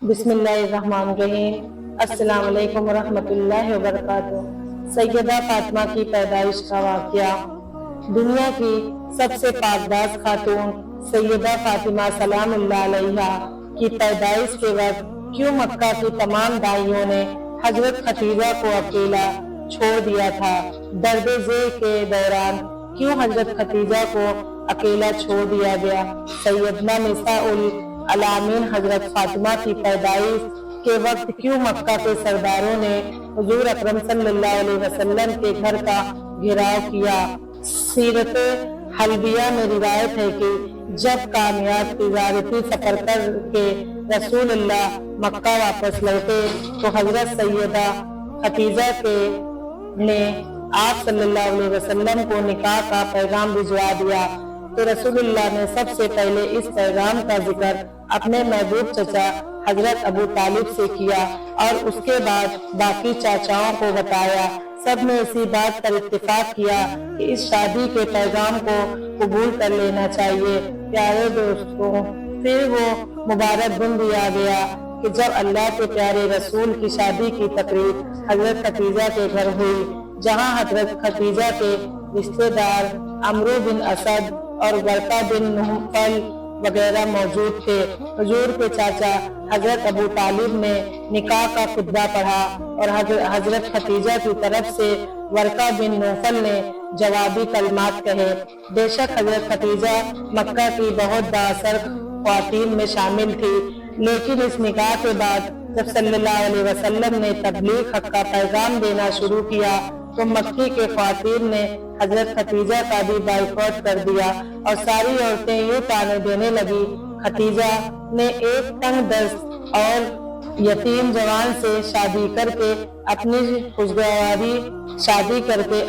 بسم اللہ الرحمن الرحیم۔ السلام علیکم ورحمۃ اللہ وبرکاتہ۔ سیدہ فاطمہ کی پیدائش کا واقعہ۔ دنیا کی سب سے پاکباز خاتون سیدہ فاطمہ سلام اللہ علیہا کی پیدائش کے وقت کیوں مکہ کی تمام دائیوں نے حضرت خدیجہ کو اکیلا چھوڑ دیا تھا؟ درد ذیل کے دوران کیوں حضرت خدیجہ کو اکیلا چھوڑ دیا گیا؟ سیدنا نساء العالمین حضرت فاطمہ کی پیدائش کے وقت کیوں مکہ کے سرداروں نے حضور اکرم صلی اللہ علیہ وسلم کے گھر کا گھیراؤ کیا؟ سیرت حلبیہ میں روایت ہے کہ جب کامیاب تجارتی سفر کر کے رسول اللہ مکہ واپس لوٹے تو حضرت سیدہ خدیجہ نے آپ صلی اللہ علیہ وسلم کو نکاح کا پیغام بھجوا دیا تو رسول اللہ نے سب سے پہلے اس پیغام کا ذکر اپنے محبوب چچا حضرت ابو طالب سے کیا اور اس کے بعد باقی چاچاؤں کو بتایا۔ سب نے اسی بات پر اتفاق کیا کہ اس شادی کے پیغام کو قبول کر لینا چاہیے۔ پیارے دوستوں، پھر وہ مبارک دن دیا گیا کہ جب اللہ کے پیارے رسول کی شادی کی تقریب حضرت خدیجہ کے گھر ہوئی، جہاں حضرت خدیجہ کے رشتہ دار عمرو بن اسد اور ورقہ بن نوفل وغیرہ موجود تھے۔ حضور کے چاچا حضرت ابو طالب نے نکاح کا خطبہ پڑھا اور حضرت خدیجہ کی طرف سے ورقہ بن نوفل نے جوابی کلمات کہے۔ بے شک حضرت خدیجہ مکہ کی بہت بااثر خواتین میں شامل تھی، لیکن اس نکاح کے بعد جب صلی اللہ علیہ وسلم نے تبلیغ حق کا پیغام دینا شروع کیا تو مکی کے خواتین نے حضرت خدیجہ کا بھی بائیکاٹ کر دیا اور ساری عورتیں یوں تانے دینے لگی۔ خدیجہ نے ایک تنگ دست اور یتیم جوان سے شادی کر کے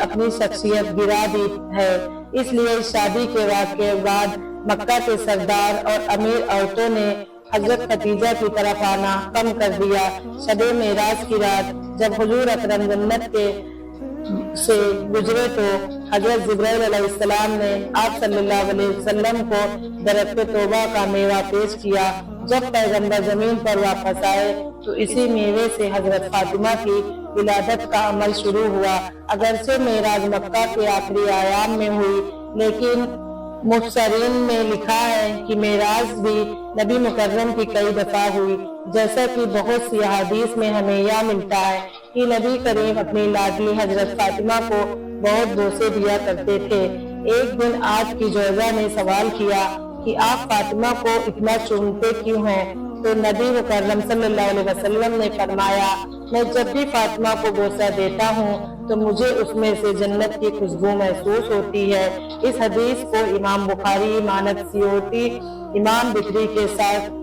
اپنی شخصیت گرا دی ہے، اس لیے اس شادی کے واقعے بعد مکہ کے سردار اور امیر عورتوں نے حضرت خدیجہ کی طرف آنا کم کر دیا۔ شب معراج کی رات جب حضور اکرم جنت کے سے گزرے تو حضرت جبرائیل علیہ السلام نے آپ صلی اللہ علیہ وسلم کو درخت توبہ کا میوہ پیش کیا۔ جب پیغمبر زمین پر واپس آئے تو اسی میوے سے حضرت فاطمہ کی ولادت کا عمل شروع ہوا۔ اگرچہ معراج مکہ کے آخری ایام میں ہوئی، لیکن مفسرین میں لکھا ہے کہ معراج بھی نبی مکرم کی کئی دفعہ ہوئی، جیسا کہ بہت سی احادیث میں ہمیں یہ ملتا ہے کہ نبی کریم اپنی لاڈلی حضرت فاطمہ کو بہت بوسے دیا کرتے تھے۔ ایک دن آج کی جوزہ نے سوال کیا کہ آپ فاطمہ کو اتنا چومتے کیوں ہیں؟ تو نبی مکرم صلی اللہ علیہ وسلم نے فرمایا، میں جب بھی فاطمہ کو بوسہ دیتا ہوں تو مجھے اس میں سے جنت کی خوشبو محسوس ہوتی ہے۔ اس حدیث کو امام بخاری، امام سیوطی، امام بکری کے ساتھ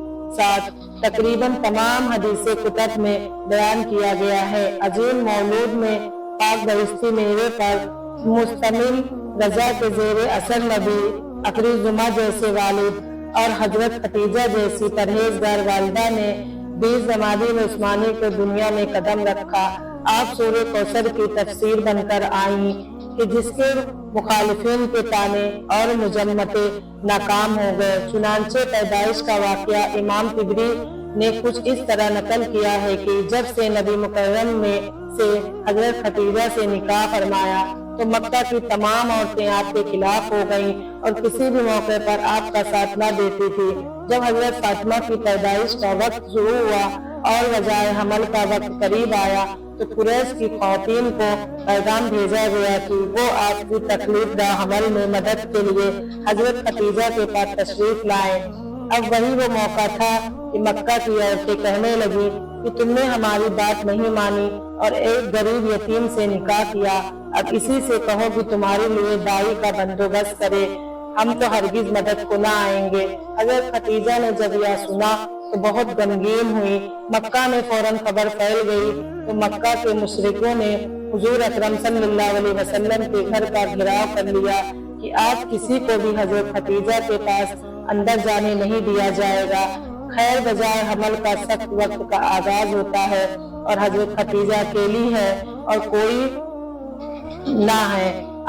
تقریباً تمام حدیث کتب میں بیان کیا گیا ہے۔ عظیم مولود میں پاک بہشتی میوے پر مشتمل رضا کے زیر اثر نبی اکرم جمعہ جیسے والد اور حضرت خدیجہ جیسی پرہیزگار والدہ نے 20 جمادی عثمانی کو دنیا میں قدم رکھا۔ آپ سورہ کوثر کی تفسیر بن کر آئیں کہ جس کے مخالفین کے تانے اور مجمتے ناکام ہو گئے۔ چنانچہ پیدائش کا واقعہ امام طبری نے کچھ اس طرح نقل کیا ہے کہ جب سے نبی مکرم میں سے حضرت خدیجہ سے نکاح فرمایا تو مکہ کی تمام عورتیں آپ کے خلاف ہو گئیں اور کسی بھی موقع پر آپ کا ساتھ نہ دیتی تھی۔ جب حضرت فاطمہ کی پیدائش کا وقت شروع ہوا اور وضع حمل کا وقت قریب آیا تو قریش کی خواتین کو پیغام بھیجا گیا کہ وہ آپ کی تکلیف دہ حمل میں مدد کے لیے حضرت خدیجہ کے پاس تشریف لائیں۔ اب وہی وہ موقع تھا کہ مکہ کی عورتیں کہنے لگی کہ تم نے ہماری بات نہیں مانی اور ایک غریب یتیم سے نکاح کیا، اب اسی سے کہو کہ تمہارے لیے دائی کا بندوبست کرے، ہم تو ہرگز مدد کو نہ آئیں گے۔ حضرت خدیجہ نے جب یہ سنا تو بہت غمگین ہوئی۔ مکہ میں فوراً خبر پھیل گئی تو مکہ کے مشرکوں نے حضور اکرم صلی اللہ علیہ وسلم کے گھر کا گھیراؤ کر لیا کہ آج کسی کو بھی حضرت خدیجہ کے پاس اندر جانے نہیں دیا جائے گا۔ خیر بجائے حمل کا سخت وقت کا آغاز ہوتا ہے اور حضرت خدیجہ اکیلی ہے اور کوئی نہ ہے۔